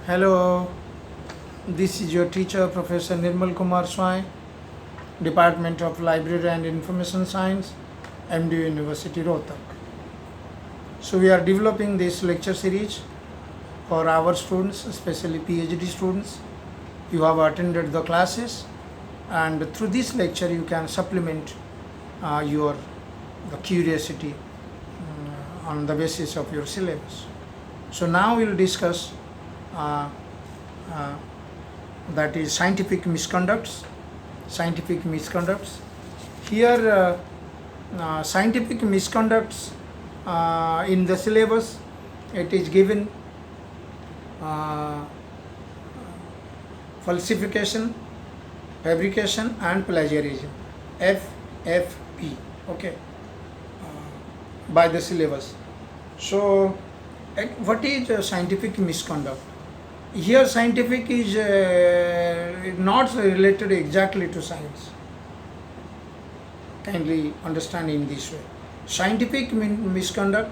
Hello, this is your teacher, Professor Nirmal Kumar Swai, Department of Library and Information Science, MD University, Rohtak. So we are developing this lecture series for our students, especially PhD students. You have attended the classes, and through this lecture you can supplement your the curiosity on the basis of your syllabus. So now we'll discuss uh, uh, that is scientific misconducts. Scientific misconducts. Here, scientific misconducts in the syllabus, it is given uh, falsification, fabrication, and plagiarism. FFP. Okay, by the syllabus. So, what is scientific misconduct? Here scientific is not related exactly to science. Kindly understand in this way. Scientific misconduct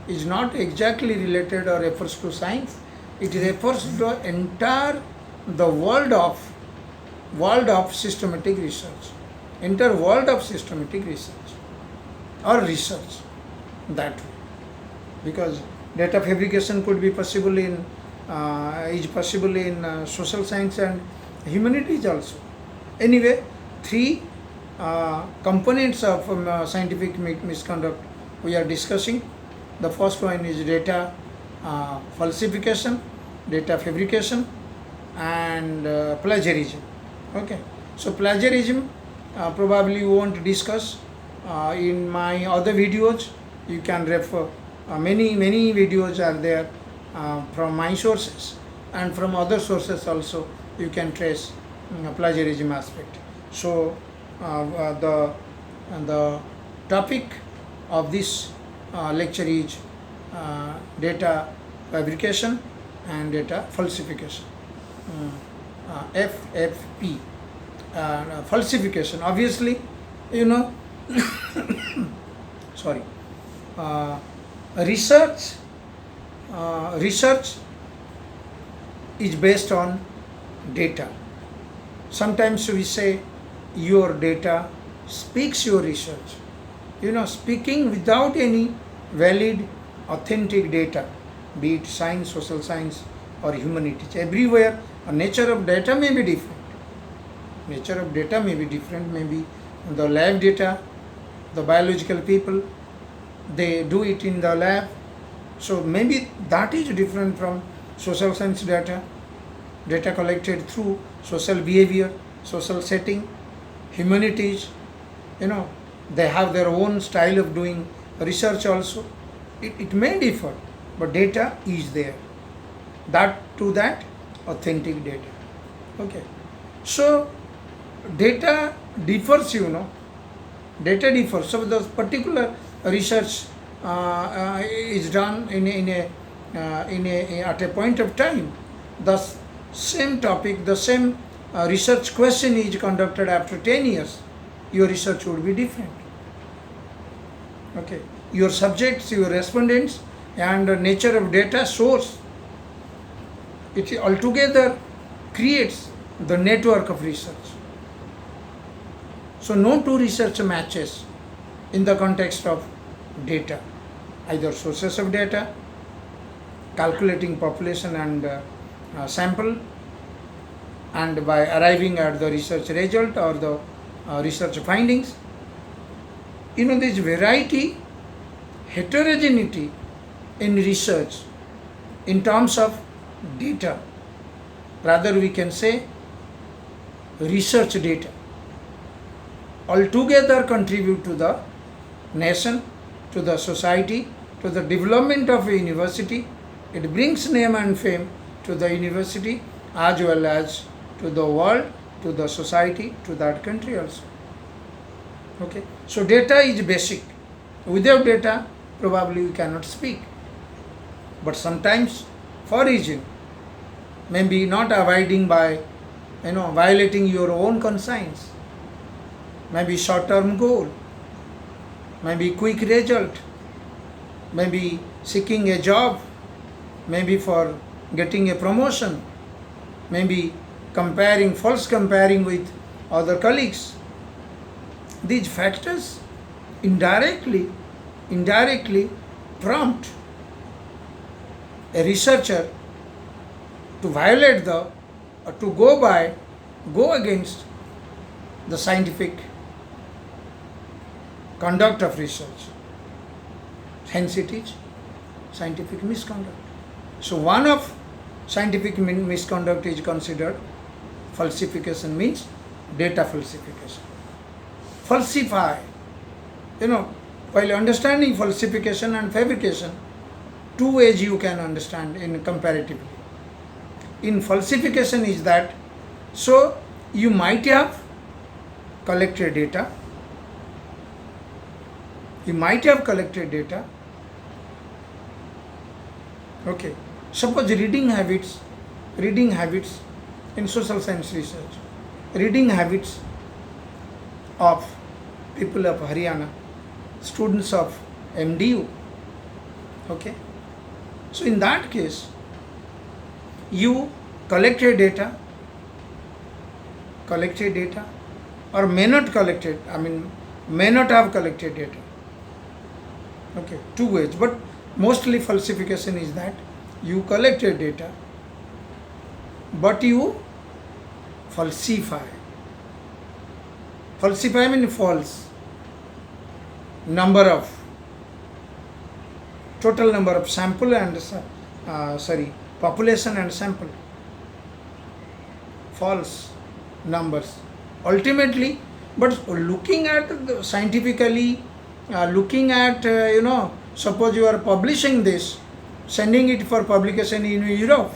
is not exactly related or refers to science. It refers to the entire the world of systematic research. Entire world of systematic research or research that way. Because data fabrication could be possible in social science and humanities also. Anyway, three components of scientific misconduct we are discussing. The first one is data falsification, data fabrication, and plagiarism. Okay, so plagiarism probably we won't discuss in my other videos. You can refer many videos are there from my sources, and from other sources also you can trace plagiarism aspect. So the topic of this lecture is data fabrication and data falsification. FFP. Falsification, obviously, you know. Sorry. Research is based on data. Sometimes we say your data speaks your research. Speaking without any valid, authentic data, be it science, social science, or humanities. Everywhere, the nature of data may be different. Maybe the lab data, the biological people, they do it in the lab. So maybe that is different from social science data collected through social behavior, social setting. Humanities, they have their own style of doing research also. It may differ, but data is there. That authentic data. Okay. So data differs, Data differs. So the particular research is done at a point of time. The same topic, the same research question is conducted after 10 years. Your research would be different. Okay. Your subjects, your respondents, and the nature of data source, it altogether creates the network of research. So no two research matches in the context of data, either sources of data, calculating population and sample, and by arriving at the research result or the research findings. This variety, heterogeneity in research in terms of data, rather we can say research data, altogether contribute to the nation, to the society, to the development of a university. It brings name and fame to the university as well as to the world, to the society, to that country also. Okay. So data is basic. Without data, probably we cannot speak. But sometimes, for reason, maybe not abiding by, violating your own conscience, maybe short-term goal, maybe quick result, maybe seeking a job, maybe for getting a promotion, maybe false comparing with other colleagues. These factors indirectly prompt a researcher to violate to go against the scientific conduct of research. Hence it is scientific misconduct. So one of scientific misconduct is considered falsification, means data falsification. Falsify. While understanding falsification and fabrication, two ways you can understand in comparatively. In falsification is that, so you might have collected data, okay. Suppose reading habits in social science research, reading habits of people of Haryana, students of MDU, okay. So in that case, you collected data or may not have collected data, okay, two ways. But mostly falsification is that you collected data but you falsify means false total number of sample and population and sample, false numbers ultimately. But looking at scientifically, suppose you are publishing this, sending it for publication in Europe,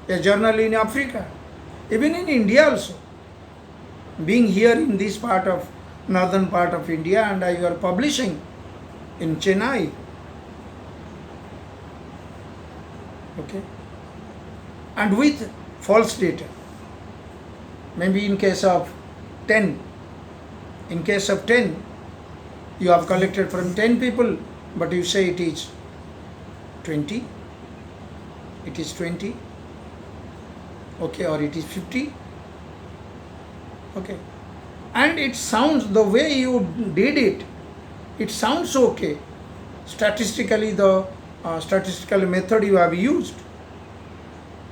a journal in Africa, even in India also, being here in this northern part of India, and you are publishing in Chennai, okay, and with false data. Maybe in case of 10, you have collected from 10 people, but you say it is 20, okay, or it is 50, okay, and it sounds, the way you did it sounds okay. Statistically, the statistical method you have used,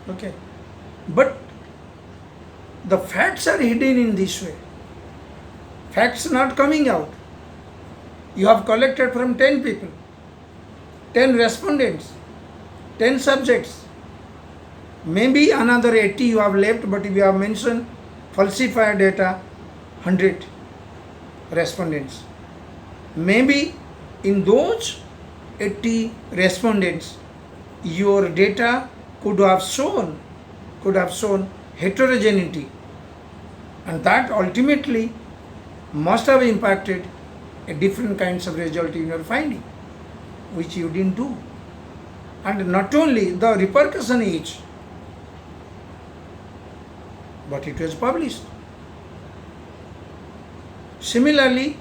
okay, but the facts are hidden in this way. Facts not coming out. You have collected from 10 people, 10 respondents, 10 subjects. Maybe another 80 you have left, but you have mentioned falsified data, 100 respondents. Maybe in those 80 respondents, your data could have shown heterogeneity, and that ultimately must have impacted a different kinds of result in your finding, which you didn't do. And not only the repercussion is, but it was published. Similarly,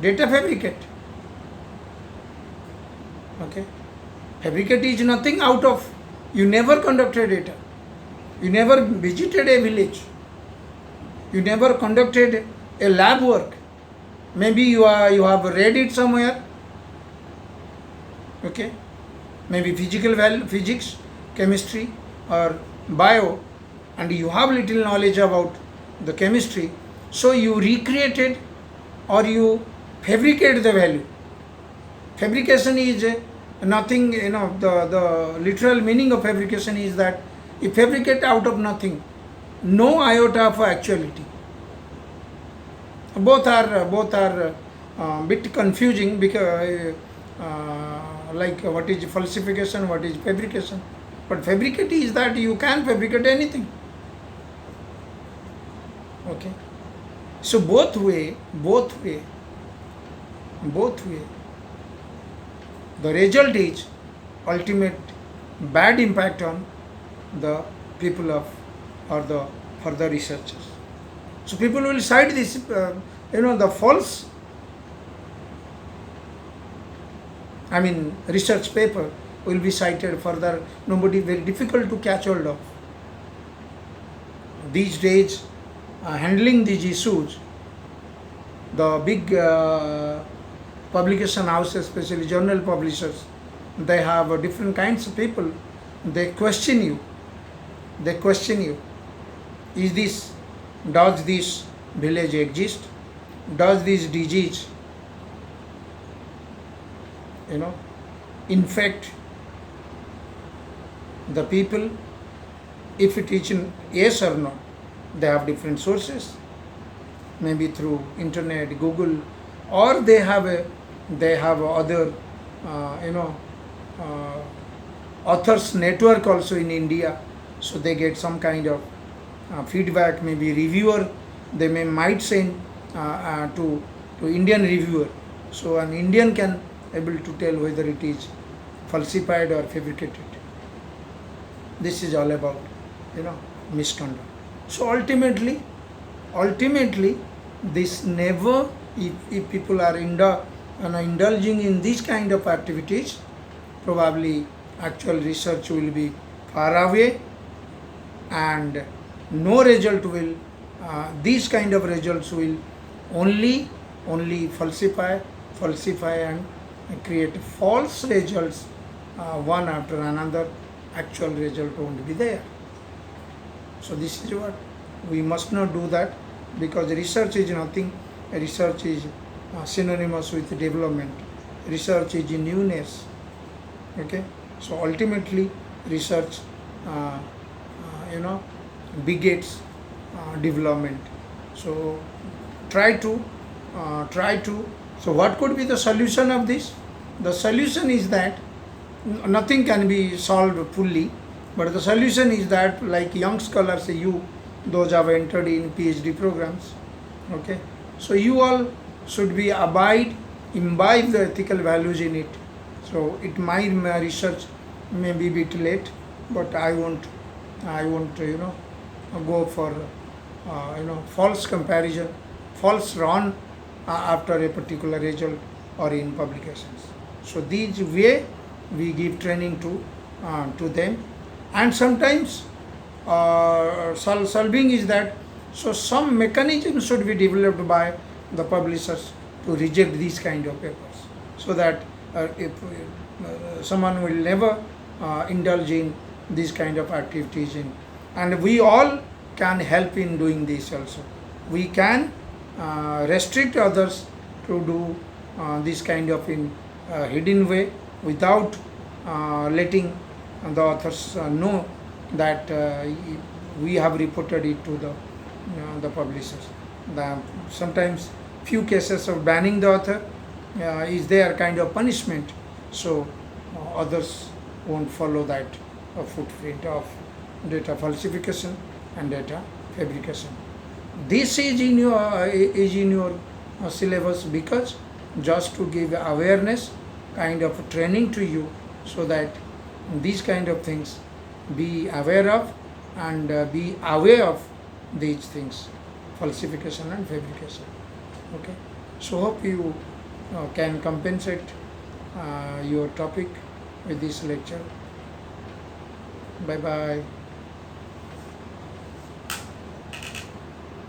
data fabricate. Okay, fabricate is nothing out of, you never conducted data, you never visited a village, you never conducted a lab work. Maybe you have read it somewhere, okay, maybe physics, chemistry or bio, and you have little knowledge about the chemistry, so you recreated or you fabricate the value. Fabrication is nothing, the literal meaning of fabrication is that you fabricate out of nothing, no iota of actuality. Both are bit confusing, because like what is falsification, what is fabrication. But fabricate is that you can fabricate anything. Okay, so both way, the result is ultimate bad impact on the people of, or the further researchers. So people will cite this, the false, research paper will be cited further. Nobody, very difficult to catch hold of. These days, handling these issues, the big publication houses, especially journal publishers, they have different kinds of people. They question you. They question you. Does this village exist? Does this disease, infect the people? If it is yes or no, they have different sources, maybe through internet, Google, or they have other authors network also in India, so they get some kind of feedback. Maybe reviewer, they might send to Indian reviewer, so an Indian can able to tell whether it is falsified or fabricated. This is all about misconduct. So ultimately this never, if people are indulging in these kind of activities, probably actual research will be far away, and no result will, these kind of results will only falsify and create false results, one after another. Actual result won't be there. So this is what we must not do that, because research is nothing. Research is synonymous with development. Research is newness. Okay, so ultimately research begets development. So try to so what could be the solution of this? The solution is that nothing can be solved fully, but the solution is that, like young scholars, those have entered in PhD programs, okay, so you all should be imbibe the ethical values in it. So my research may be a bit late, but I won't go for false comparison, false run after a particular result or in publications. So these way we give training to them, and sometimes solving is that, so some mechanism should be developed by the publishers to reject these kind of papers, so that if someone will never indulge in these kind of activities and we all can help in doing this also. We can restrict others to do this kind of in hidden way, without letting the authors know that we have reported it to the publishers. Sometimes few cases of banning the author is their kind of punishment, so others won't follow that footprint of data falsification and data fabrication. This is in your syllabus, because just to give awareness, kind of training to you, so that these kind of things be aware of, and be aware of these things, falsification and fabrication. Okay, so hope you can compensate your topic with this lecture. Bye bye.